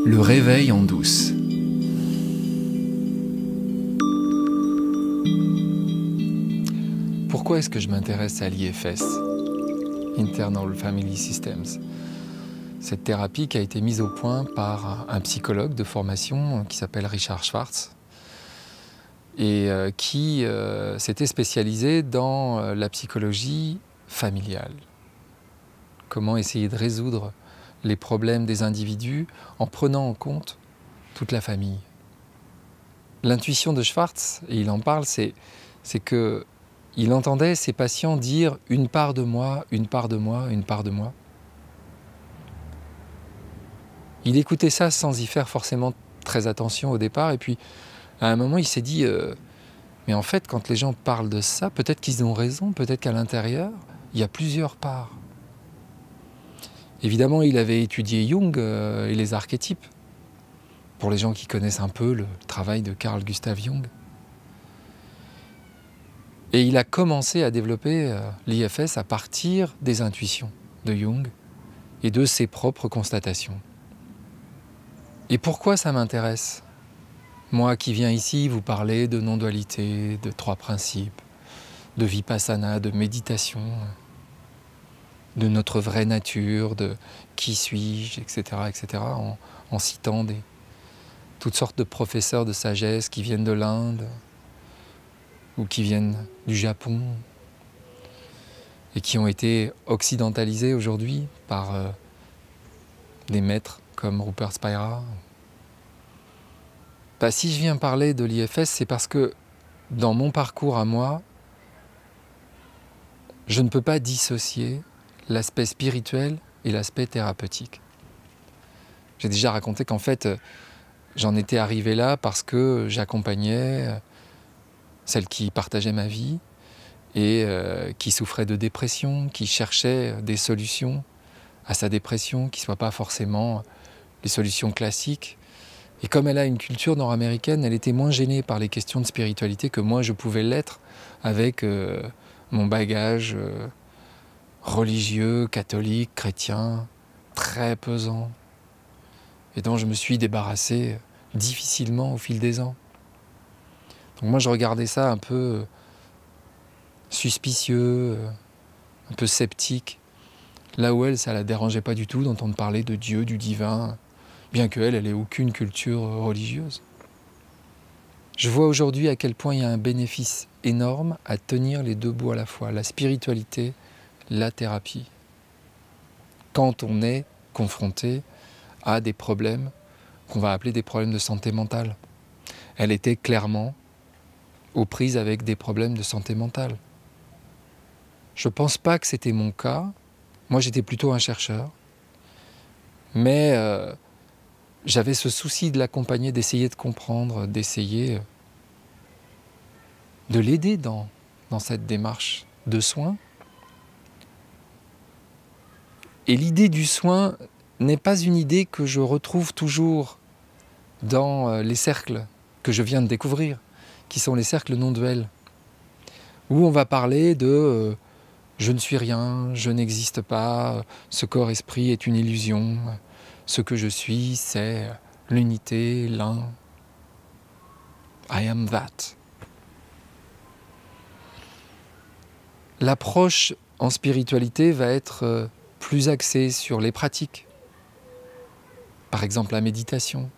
Le réveil en douce. Pourquoi est-ce que je m'intéresse à l'IFS, Internal Family Systems? Cette thérapie qui a été mise au point par un psychologue de formation qui s'appelle Richard Schwartz et qui s'était spécialisé dans la psychologie familiale. Comment essayer de résoudre les problèmes des individus en prenant en compte toute la famille. L'intuition de Schwartz, et il en parle, c'est qu'il entendait ses patients dire « une part de moi, une part de moi, une part de moi ». Il écoutait ça sans y faire forcément très attention au départ, et puis à un moment il s'est dit mais en fait quand les gens parlent de ça, peut-être qu'ils ont raison, peut-être qu'à l'intérieur, il y a plusieurs parts. Évidemment, il avait étudié Jung et les archétypes, pour les gens qui connaissent un peu le travail de Carl Gustav Jung. Et il a commencé à développer l'IFS à partir des intuitions de Jung et de ses propres constatations. Et pourquoi ça m'intéresse? Moi qui viens ici vous parler de non-dualité, de trois principes, de vipassana, de méditation, de notre vraie nature, de qui suis-je, etc., etc., en citant toutes sortes de professeurs de sagesse qui viennent de l'Inde ou qui viennent du Japon et qui ont été occidentalisés aujourd'hui par des maîtres comme Rupert Spira. Si je viens parler de l'IFS, c'est parce que dans mon parcours à moi, je ne peux pas dissocier l'aspect spirituel et l'aspect thérapeutique. J'ai déjà raconté qu'en fait, j'en étais arrivé là parce que j'accompagnais celle qui partageait ma vie et qui souffrait de dépression, qui cherchait des solutions à sa dépression, qui ne soient pas forcément les solutions classiques. Et comme elle a une culture nord-américaine, elle était moins gênée par les questions de spiritualité que moi je pouvais l'être avec mon bagage religieux, catholique, chrétien, très pesant, et dont je me suis débarrassé difficilement au fil des ans. Donc moi je regardais ça un peu suspicieux, un peu sceptique, là où elle, ça la dérangeait pas du tout d'entendre parler de Dieu, du divin, bien qu'elle ait aucune culture religieuse. Je vois aujourd'hui à quel point il y a un bénéfice énorme à tenir les deux bouts à la fois, la spiritualité, la thérapie, quand on est confronté à des problèmes qu'on va appeler des problèmes de santé mentale. Elle était clairement aux prises avec des problèmes de santé mentale. Je ne pense pas que c'était mon cas. Moi, j'étais plutôt un chercheur. Mais j'avais ce souci de l'accompagner, d'essayer de comprendre, d'essayer de l'aider dans cette démarche de soins. Et l'idée du soin n'est pas une idée que je retrouve toujours dans les cercles que je viens de découvrir, qui sont les cercles non-duels, où on va parler de je ne suis rien, je n'existe pas, ce corps-esprit est une illusion, ce que je suis, c'est l'unité, l'un. I am that. L'approche en spiritualité va être plus axée sur les pratiques. Par exemple, la méditation.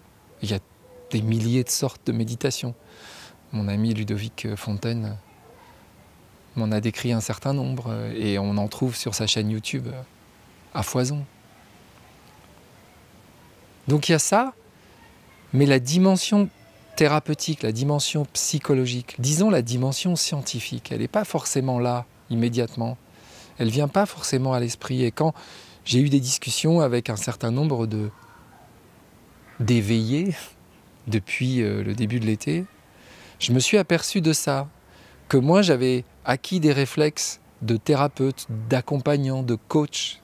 Il y a des milliers de sortes de méditation. Mon ami Ludovic Fontaine m'en a décrit un certain nombre et on en trouve sur sa chaîne YouTube à foison. Donc il y a ça, mais la dimension thérapeutique, la dimension psychologique, disons la dimension scientifique, elle n'est pas forcément là immédiatement. Elle ne vient pas forcément à l'esprit. Et quand j'ai eu des discussions avec un certain nombre d'éveillés depuis le début de l'été, je me suis aperçu de ça, que moi j'avais acquis des réflexes de thérapeute, d'accompagnant, de coach,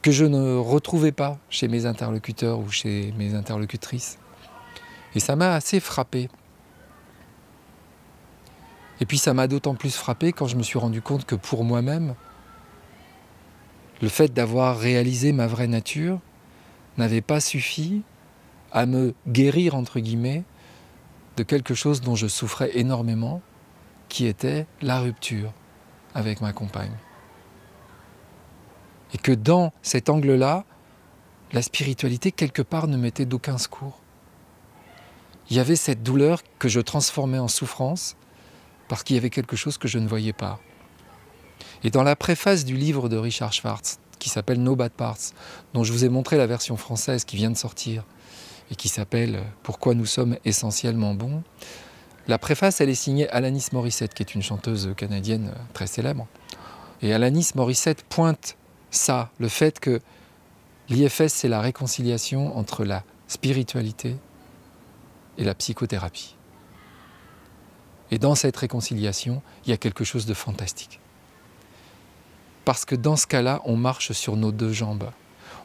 que je ne retrouvais pas chez mes interlocuteurs ou chez mes interlocutrices. Et ça m'a assez frappé. Et puis ça m'a d'autant plus frappé quand je me suis rendu compte que pour moi-même, le fait d'avoir réalisé ma vraie nature n'avait pas suffi à me guérir, entre guillemets, de quelque chose dont je souffrais énormément, qui était la rupture avec ma compagne. Et que dans cet angle-là, la spiritualité, quelque part, ne m'était d'aucun secours. Il y avait cette douleur que je transformais en souffrance parce qu'il y avait quelque chose que je ne voyais pas. Et dans la préface du livre de Richard Schwartz, qui s'appelle No Bad Parts, dont je vous ai montré la version française qui vient de sortir, et qui s'appelle « Pourquoi nous sommes essentiellement bons », la préface, elle est signée Alanis Morissette, qui est une chanteuse canadienne très célèbre. Et Alanis Morissette pointe ça, le fait que l'IFS, c'est la réconciliation entre la spiritualité et la psychothérapie. Et dans cette réconciliation, il y a quelque chose de fantastique. Parce que dans ce cas-là, on marche sur nos deux jambes.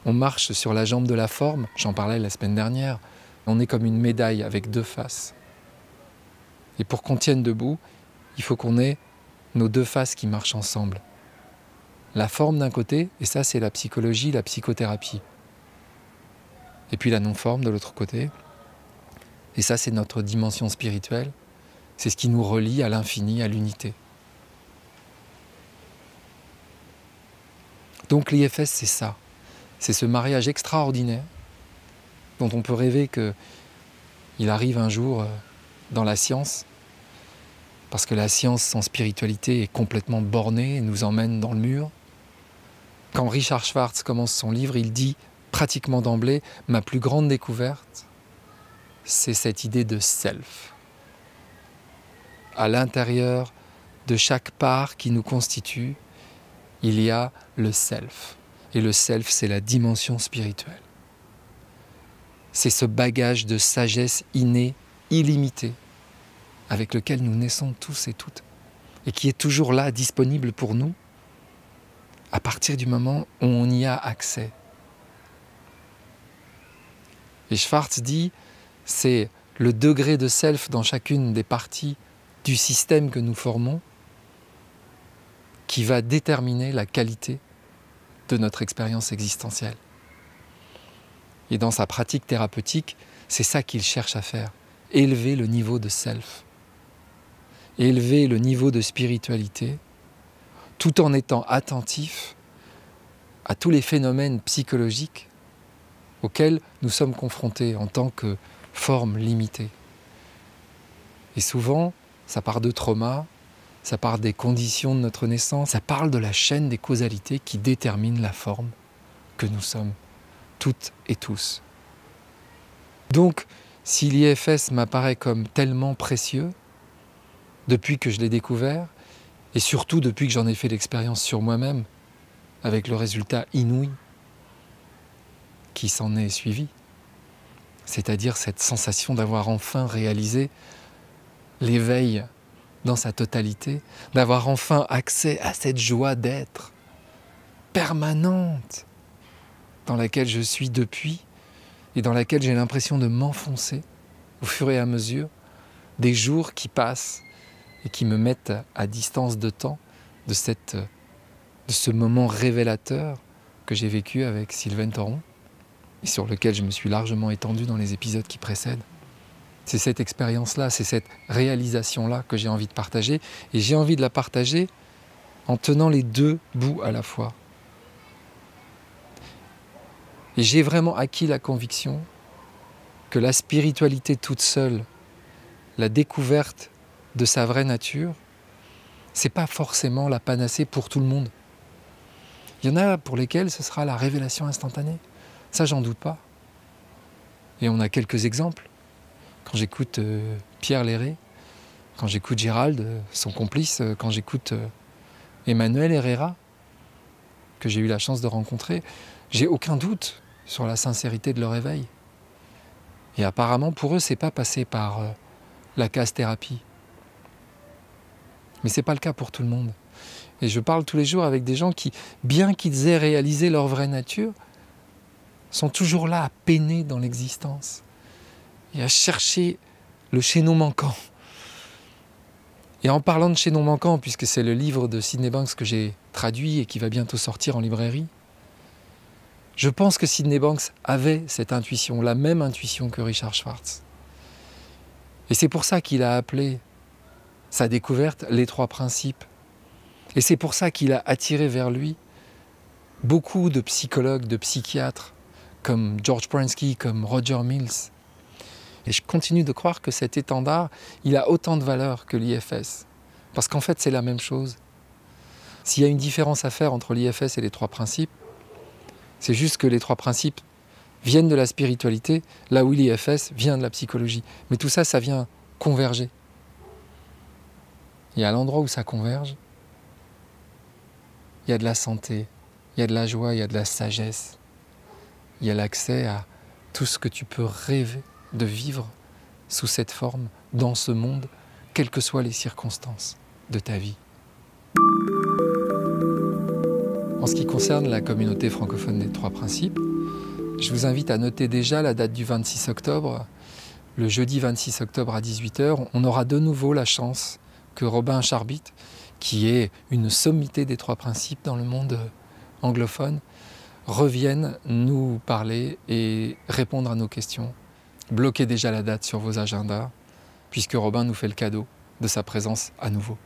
On marche sur la jambe de la forme, j'en parlais la semaine dernière. On est comme une médaille avec deux faces. Et pour qu'on tienne debout, il faut qu'on ait nos deux faces qui marchent ensemble. La forme d'un côté, et ça c'est la psychologie, la psychothérapie. Et puis la non-forme de l'autre côté. Et ça c'est notre dimension spirituelle. C'est ce qui nous relie à l'infini, à l'unité. Donc l'IFS c'est ça. C'est ce mariage extraordinaire dont on peut rêver qu'il arrive un jour dans la science, parce que la science sans spiritualité est complètement bornée et nous emmène dans le mur. Quand Richard Schwartz commence son livre, il dit pratiquement d'emblée « Ma plus grande découverte, c'est cette idée de self ». À l'intérieur de chaque part qui nous constitue, il y a le self. Et le self, c'est la dimension spirituelle. C'est ce bagage de sagesse innée, illimitée, avec lequel nous naissons tous et toutes, et qui est toujours là, disponible pour nous, à partir du moment où on y a accès. Et Schwartz dit, c'est le degré de self dans chacune des parties du système que nous formons qui va déterminer la qualité de notre expérience existentielle. Et dans sa pratique thérapeutique, c'est ça qu'il cherche à faire, élever le niveau de self, élever le niveau de spiritualité, tout en étant attentif à tous les phénomènes psychologiques auxquels nous sommes confrontés en tant que forme limitée. Et souvent, ça part de traumas, ça part des conditions de notre naissance, ça parle de la chaîne des causalités qui détermine la forme que nous sommes, toutes et tous. Donc, si l'IFS m'apparaît comme tellement précieux, depuis que je l'ai découvert, et surtout depuis que j'en ai fait l'expérience sur moi-même, avec le résultat inouï qui s'en est suivi, c'est-à-dire cette sensation d'avoir enfin réalisé l'éveil dans sa totalité, d'avoir enfin accès à cette joie d'être permanente dans laquelle je suis depuis et dans laquelle j'ai l'impression de m'enfoncer au fur et à mesure des jours qui passent et qui me mettent à distance de temps de ce moment révélateur que j'ai vécu avec Sylvain Thoron et sur lequel je me suis largement étendu dans les épisodes qui précèdent. C'est cette expérience-là, c'est cette réalisation-là que j'ai envie de partager. Et j'ai envie de la partager en tenant les deux bouts à la fois. Et j'ai vraiment acquis la conviction que la spiritualité toute seule, la découverte de sa vraie nature, c'est pas forcément la panacée pour tout le monde. Il y en a pour lesquels ce sera la révélation instantanée. Ça, j'en doute pas. Et on a quelques exemples. Quand j'écoute Pierre Léré, quand j'écoute Gérald, son complice, quand j'écoute Emmanuel Herrera, que j'ai eu la chance de rencontrer, j'ai aucun doute sur la sincérité de leur éveil. Et apparemment, pour eux, c'est pas passé par la case-thérapie. Mais c'est pas le cas pour tout le monde. Et je parle tous les jours avec des gens qui, bien qu'ils aient réalisé leur vraie nature, sont toujours là à peiner dans l'existence et à chercher le chaînon manquant. Et en parlant de chaînon manquant, puisque c'est le livre de Sydney Banks que j'ai traduit et qui va bientôt sortir en librairie, Je pense que Sydney Banks avait cette intuition, la même intuition que Richard Schwartz. Et c'est pour ça qu'il a appelé sa découverte les trois principes. Et c'est pour ça qu'il a attiré vers lui beaucoup de psychologues, de psychiatres, comme George Pransky, comme Roger Mills. Et je continue de croire que cet étendard, il a autant de valeur que l'IFS. Parce qu'en fait, c'est la même chose. S'il y a une différence à faire entre l'IFS et les trois principes, c'est juste que les trois principes viennent de la spiritualité, là où l'IFS vient de la psychologie. Mais tout ça, ça vient converger. Et à l'endroit où ça converge, il y a de la santé, il y a de la joie, il y a de la sagesse. Il y a l'accès à tout ce que tu peux rêver de vivre sous cette forme, dans ce monde, quelles que soient les circonstances de ta vie. En ce qui concerne la communauté francophone des trois principes, je vous invite à noter déjà la date du 26 octobre. Le jeudi 26 octobre à 18 h, on aura de nouveau la chance que Robin Charbit, qui est une sommité des trois principes dans le monde anglophone, revienne nous parler et répondre à nos questions. Bloquez déjà la date sur vos agendas, puisque Robin nous fait le cadeau de sa présence à nouveau.